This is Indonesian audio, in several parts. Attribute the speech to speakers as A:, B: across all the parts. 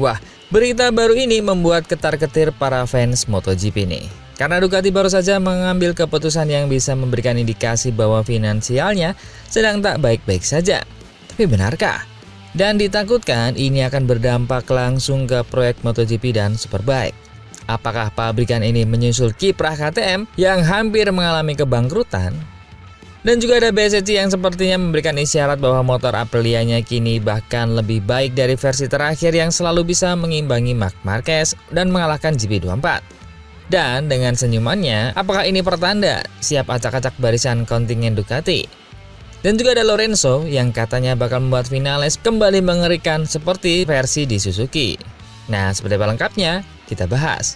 A: Wah, berita baru ini membuat ketar-ketir para fans MotoGP nih. Karena Ducati baru saja mengambil keputusan yang bisa memberikan indikasi bahwa finansialnya sedang tak baik-baik saja. Tapi benarkah? Dan ditakutkan ini akan berdampak langsung ke proyek MotoGP dan Superbike. Apakah pabrikan ini menyusul kiprah KTM yang hampir mengalami kebangkrutan? Dan juga ada BSC yang sepertinya memberikan isyarat bahwa motor Aprilia-nya kini bahkan lebih baik dari versi terakhir yang selalu bisa mengimbangi Marc Marquez dan mengalahkan GP24. Dan dengan senyumannya, apakah ini pertanda siap acak-acak barisan kontingen Ducati? Dan juga ada Lorenzo yang katanya bakal membuat Vinales kembali mengerikan seperti versi di Suzuki. Nah, seperti apa lengkapnya? Kita bahas.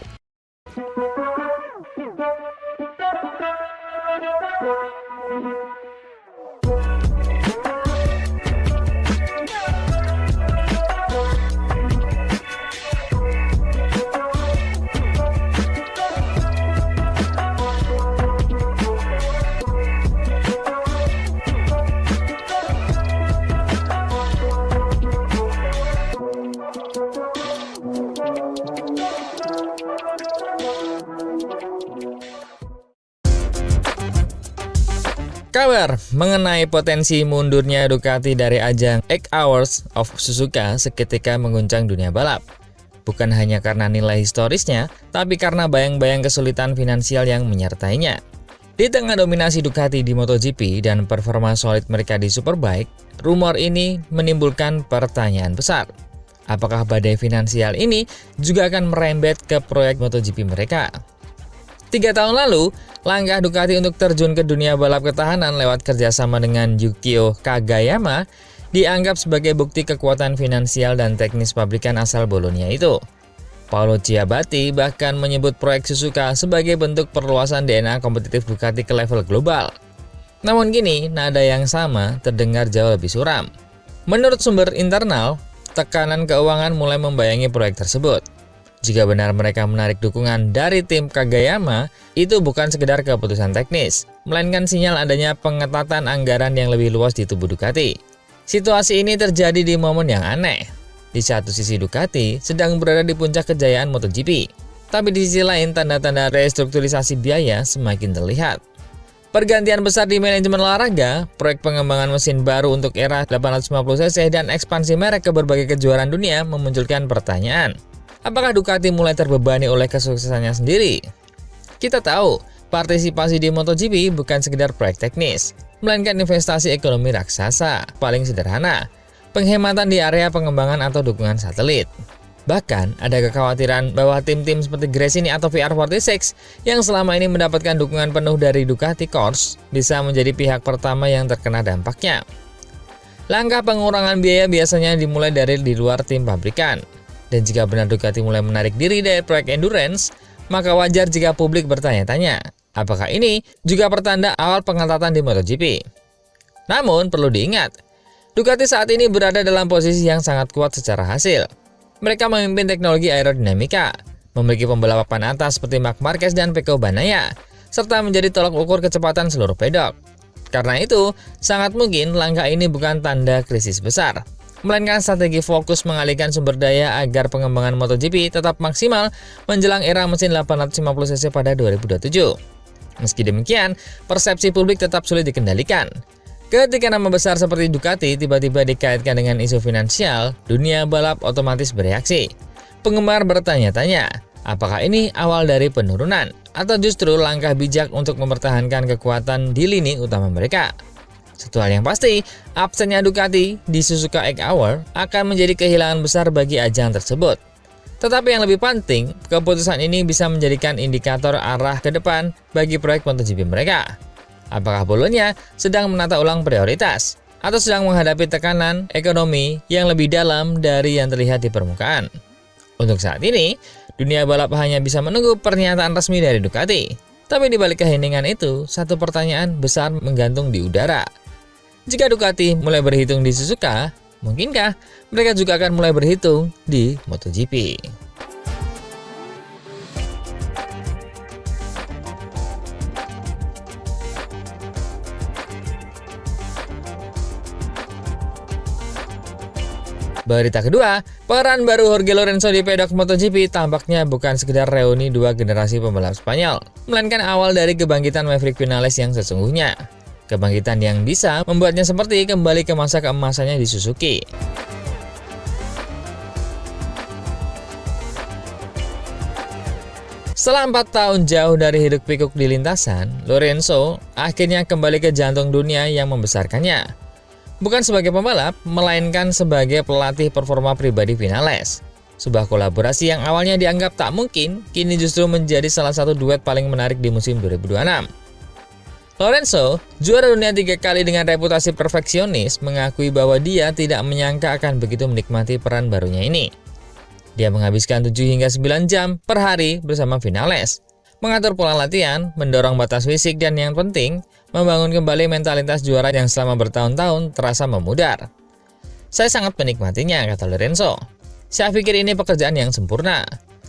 A: Kabar mengenai potensi mundurnya Ducati dari ajang 8 Hours of Suzuka seketika mengguncang dunia balap. Bukan hanya karena nilai historisnya, tapi karena bayang-bayang kesulitan finansial yang menyertainya. Di tengah dominasi Ducati di MotoGP dan performa solid mereka di Superbike, rumor ini menimbulkan pertanyaan besar. Apakah badai finansial ini juga akan merembet ke proyek MotoGP mereka? 3 tahun lalu, langkah Ducati untuk terjun ke dunia balap ketahanan lewat kerjasama dengan Yukio Kagayama dianggap sebagai bukti kekuatan finansial dan teknis pabrikan asal Bolonia itu. Paolo Ciabatti bahkan menyebut proyek Suzuka sebagai bentuk perluasan DNA kompetitif Ducati ke level global. Namun kini, nada yang sama terdengar jauh lebih suram. Menurut sumber internal, tekanan keuangan mulai membayangi proyek tersebut. Jika benar mereka menarik dukungan dari tim Kagayama, itu bukan sekedar keputusan teknis, melainkan sinyal adanya pengetatan anggaran yang lebih luas di tubuh Ducati. Situasi ini terjadi di momen yang aneh. Di satu sisi Ducati sedang berada di puncak kejayaan MotoGP, tapi di sisi lain tanda-tanda restrukturisasi biaya semakin terlihat. Pergantian besar di manajemen olahraga, proyek pengembangan mesin baru untuk era 850cc dan ekspansi merek ke berbagai kejuaraan dunia memunculkan pertanyaan. Apakah Ducati mulai terbebani oleh kesuksesannya sendiri? Kita tahu, partisipasi di MotoGP bukan sekedar proyek teknis, melainkan investasi ekonomi raksasa. Paling sederhana, penghematan di area pengembangan atau dukungan satelit. Bahkan, ada kekhawatiran bahwa tim-tim seperti Gresini atau VR46 yang selama ini mendapatkan dukungan penuh dari Ducati Corse bisa menjadi pihak pertama yang terkena dampaknya. Langkah pengurangan biaya biasanya dimulai dari di luar tim pabrikan. Dan jika benar Ducati mulai menarik diri dari proyek endurance, maka wajar jika publik bertanya-tanya, apakah ini juga pertanda awal pengetatan di MotoGP? Namun, perlu diingat, Ducati saat ini berada dalam posisi yang sangat kuat secara hasil. Mereka memimpin teknologi aerodinamika, memiliki pembalap papan atas seperti Marc Marquez dan Pecco Bagnaia, serta menjadi tolak ukur kecepatan seluruh pedok. Karena itu, sangat mungkin langkah ini bukan tanda krisis besar, melainkan strategi fokus mengalihkan sumber daya agar pengembangan MotoGP tetap maksimal menjelang era mesin 850cc pada 2027. Meski demikian, persepsi publik tetap sulit dikendalikan. Ketika nama besar seperti Ducati tiba-tiba dikaitkan dengan isu finansial, dunia balap otomatis bereaksi. Penggemar bertanya-tanya, apakah ini awal dari penurunan atau justru langkah bijak untuk mempertahankan kekuatan di lini utama mereka? Satu hal yang pasti, absennya Ducati di Suzuka 8 Hour akan menjadi kehilangan besar bagi ajang tersebut. Tetapi yang lebih penting, keputusan ini bisa menjadikan indikator arah ke depan bagi proyek MotoGP mereka. Apakah Bolonia sedang menata ulang prioritas atau sedang menghadapi tekanan ekonomi yang lebih dalam dari yang terlihat di permukaan? Untuk saat ini, dunia balap hanya bisa menunggu pernyataan resmi dari Ducati. Tapi di balik keheningan itu, satu pertanyaan besar menggantung di udara. Jika Ducati mulai berhitung di Suzuka, mungkinkah mereka juga akan mulai berhitung di MotoGP? Berita kedua, peran baru Jorge Lorenzo di pedok MotoGP tampaknya bukan sekedar reuni dua generasi pembalap Spanyol, melainkan awal dari kebangkitan Maverick Vinales yang sesungguhnya. Kebangkitan yang bisa membuatnya seperti kembali ke masa keemasannya di Suzuki. Setelah 4 tahun jauh dari hiruk pikuk di lintasan, Lorenzo akhirnya kembali ke jantung dunia yang membesarkannya. Bukan sebagai pembalap, melainkan sebagai pelatih performa pribadi Vinales. Sebuah kolaborasi yang awalnya dianggap tak mungkin, kini justru menjadi salah satu duet paling menarik di musim 2026. Lorenzo, juara dunia 3 kali dengan reputasi perfeksionis, mengakui bahwa dia tidak menyangka akan begitu menikmati peran barunya ini. Dia menghabiskan 7 hingga 9 jam per hari bersama Vinales, mengatur pola latihan, mendorong batas fisik, dan yang penting, membangun kembali mentalitas juara yang selama bertahun-tahun terasa memudar. Saya sangat menikmatinya, kata Lorenzo. Saya pikir ini pekerjaan yang sempurna.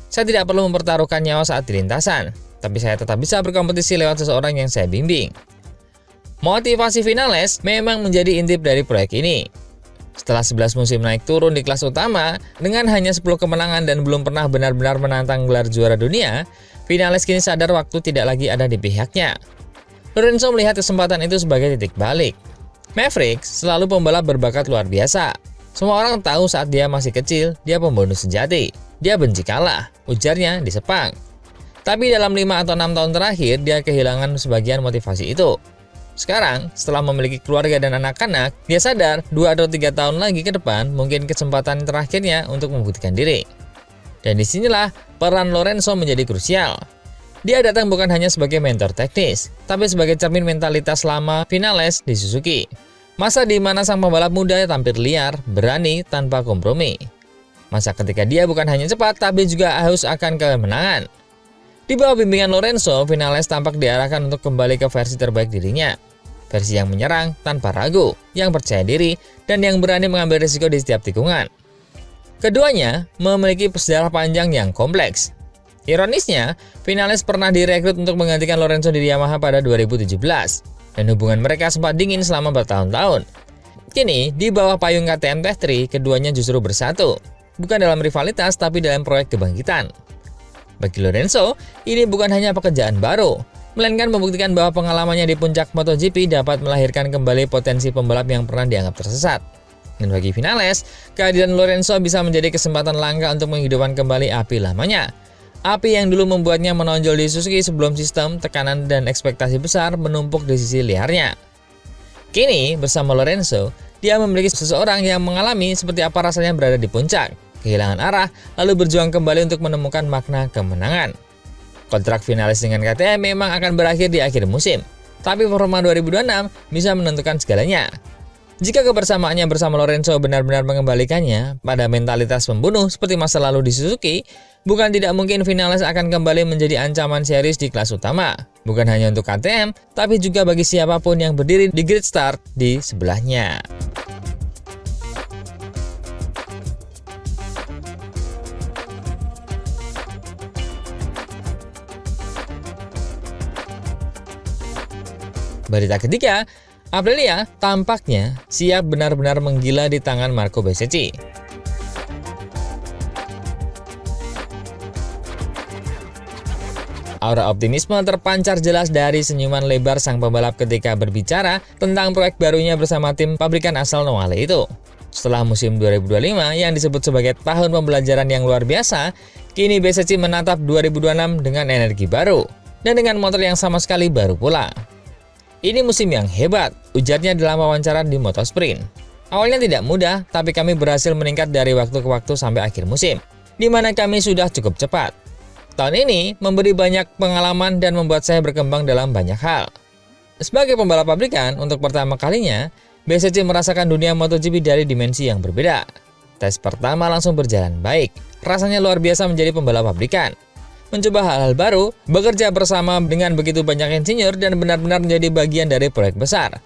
A: Saya tidak perlu mempertaruhkan nyawa saat di lintasan, tapi saya tetap bisa berkompetisi lewat seseorang yang saya bimbing. Motivasi Vinales memang menjadi inti dari proyek ini. Setelah 11 musim naik turun di kelas utama, dengan hanya 10 kemenangan dan belum pernah benar-benar menantang gelar juara dunia, Vinales kini sadar waktu tidak lagi ada di pihaknya. Lorenzo melihat kesempatan itu sebagai titik balik. Maverick selalu pembalap berbakat luar biasa. Semua orang tahu saat dia masih kecil, dia pembunuh sejati. Dia benci kalah, ujarnya di Sepang. Tapi dalam 5 atau 6 tahun terakhir, dia kehilangan sebagian motivasi itu. Sekarang, setelah memiliki keluarga dan anak-anak, dia sadar 2 atau 3 tahun lagi ke depan mungkin kesempatan terakhirnya untuk membuktikan diri. Dan disinilah peran Lorenzo menjadi krusial. Dia datang bukan hanya sebagai mentor teknis, tapi sebagai cermin mentalitas lama Vinales di Suzuki. Masa di mana sang pembalap muda tampil liar, berani, tanpa kompromi. Masa ketika dia bukan hanya cepat, tapi juga haus akan kemenangan. Di bawah bimbingan Lorenzo, Vinales tampak diarahkan untuk kembali ke versi terbaik dirinya. Versi yang menyerang tanpa ragu, yang percaya diri, dan yang berani mengambil risiko di setiap tikungan. Keduanya memiliki sejarah panjang yang kompleks. Ironisnya, Vinales pernah direkrut untuk menggantikan Lorenzo di Yamaha pada 2017, dan hubungan mereka sempat dingin selama bertahun-tahun. Kini, di bawah payung KTM Tech3, keduanya justru bersatu, bukan dalam rivalitas tapi dalam proyek kebangkitan. Bagi Lorenzo, ini bukan hanya pekerjaan baru, melainkan membuktikan bahwa pengalamannya di puncak MotoGP dapat melahirkan kembali potensi pembalap yang pernah dianggap tersesat. Dan bagi Vinales, kehadiran Lorenzo bisa menjadi kesempatan langka untuk menghidupkan kembali api lamanya. Api yang dulu membuatnya menonjol di Suzuki sebelum sistem, tekanan, dan ekspektasi besar menumpuk di sisi liarnya. Kini, bersama Lorenzo, dia memiliki seseorang yang mengalami seperti apa rasanya berada di puncak, kehilangan arah, lalu berjuang kembali untuk menemukan makna kemenangan. Kontrak Vinales dengan KTM memang akan berakhir di akhir musim, tapi performa 2026 bisa menentukan segalanya. Jika kebersamaannya bersama Lorenzo benar-benar mengembalikannya pada mentalitas pembunuh seperti masa lalu di Suzuki, bukan tidak mungkin Vinales akan kembali menjadi ancaman serius di kelas utama. Bukan hanya untuk KTM, tapi juga bagi siapapun yang berdiri di grid start di sebelahnya. Berita ketiga, Aprilia tampaknya siap benar-benar menggila di tangan Marco Bezzecchi. Aura optimisme terpancar jelas dari senyuman lebar sang pembalap ketika berbicara tentang proyek barunya bersama tim pabrikan asal Noale itu. Setelah musim 2025 yang disebut sebagai tahun pembelajaran yang luar biasa, kini Bezzecchi menatap 2026 dengan energi baru dan dengan motor yang sama sekali baru pula. Ini musim yang hebat, ujarnya dalam wawancara di Motosprint. Awalnya tidak mudah, tapi kami berhasil meningkat dari waktu ke waktu sampai akhir musim, di mana kami sudah cukup cepat. Tahun ini memberi banyak pengalaman dan membuat saya berkembang dalam banyak hal. Sebagai pembalap pabrikan, untuk pertama kalinya, Bezzecchi merasakan dunia MotoGP dari dimensi yang berbeda. Tes pertama langsung berjalan baik, rasanya luar biasa menjadi pembalap pabrikan. Mencoba hal-hal baru, bekerja bersama dengan begitu banyak insinyur dan benar-benar menjadi bagian dari proyek besar.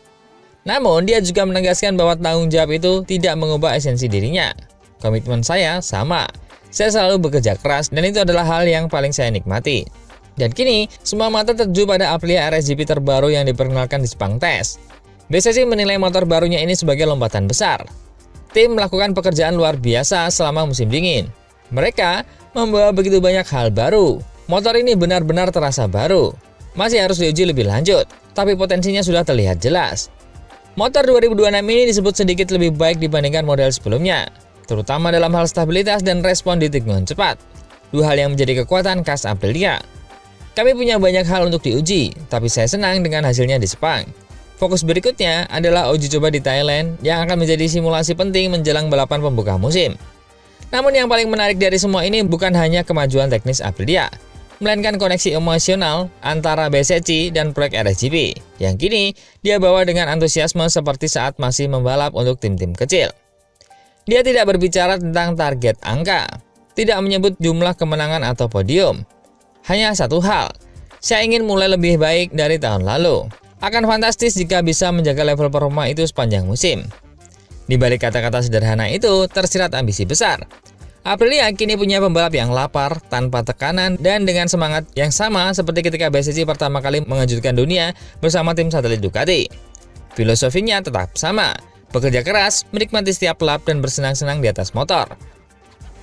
A: Namun, dia juga menegaskan bahwa tanggung jawab itu tidak mengubah esensi dirinya. Komitmen saya sama. Saya selalu bekerja keras dan itu adalah hal yang paling saya nikmati. Dan kini, semua mata tertuju pada Aprilia RSGP terbaru yang diperkenalkan di Sepang Test. Bezzecchi menilai motor barunya ini sebagai lompatan besar. Tim melakukan pekerjaan luar biasa selama musim dingin. Mereka membawa begitu banyak hal baru. Motor ini benar-benar terasa baru. Masih harus diuji lebih lanjut, tapi potensinya sudah terlihat jelas. Motor 2026 ini disebut sedikit lebih baik dibandingkan model sebelumnya, terutama dalam hal stabilitas dan respon di tikungan cepat. Dua hal yang menjadi kekuatan khas Aprilia. Kami punya banyak hal untuk diuji, tapi saya senang dengan hasilnya di Sepang. Fokus berikutnya adalah uji coba di Thailand yang akan menjadi simulasi penting menjelang balapan pembuka musim. Namun yang paling menarik dari semua ini bukan hanya kemajuan teknis Aprilia, melainkan koneksi emosional antara BSC dan proyek RSGP, yang kini dia bawa dengan antusiasme seperti saat masih membalap untuk tim-tim kecil. Dia tidak berbicara tentang target angka, tidak menyebut jumlah kemenangan atau podium. Hanya satu hal, saya ingin mulai lebih baik dari tahun lalu. Akan fantastis jika bisa menjaga level performa itu sepanjang musim. Di balik kata-kata sederhana itu tersirat ambisi besar. Aprilia kini punya pembalap yang lapar, tanpa tekanan, dan dengan semangat yang sama seperti ketika BSC pertama kali mengejutkan dunia bersama tim satelit Ducati. Filosofinya tetap sama, bekerja keras, menikmati setiap lap, dan bersenang-senang di atas motor.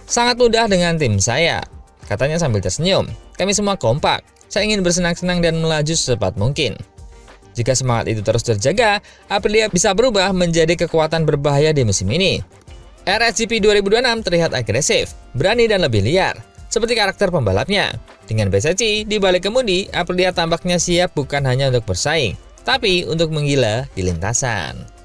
A: Sangat mudah dengan tim saya, katanya sambil tersenyum. Kami semua kompak, saya ingin bersenang-senang dan melaju secepat mungkin. Jika semangat itu terus terjaga, Aprilia bisa berubah menjadi kekuatan berbahaya di musim ini. RSGP 2026 terlihat agresif, berani dan lebih liar, seperti karakter pembalapnya. Dengan BSC di balik kemudi, Aprilia tampaknya siap bukan hanya untuk bersaing, tapi untuk menggila di lintasan.